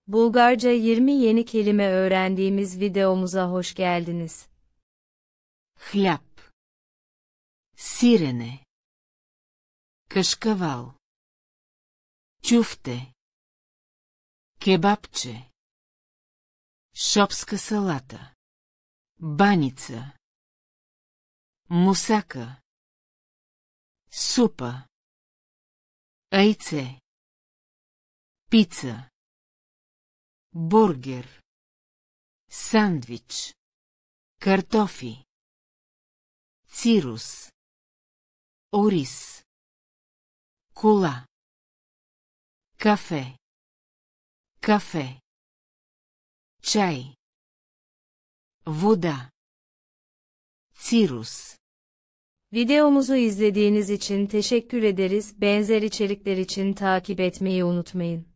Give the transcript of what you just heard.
Bulgarca 20 yeni kelime öğrendiğimiz videomuza hoş geldiniz. Хляб, сирене, кашкавал, чуфте, кебапче, шопска салата, баница, мусака, супа, яйце, пица, бургер, сандвич, картофи, цирус, ориз, кола, кафе, чай, вода, цирус. Videomuzu izlediğiniz için teşekkür ederiz. Benzer içerikler için takip etmeyi unutmayın.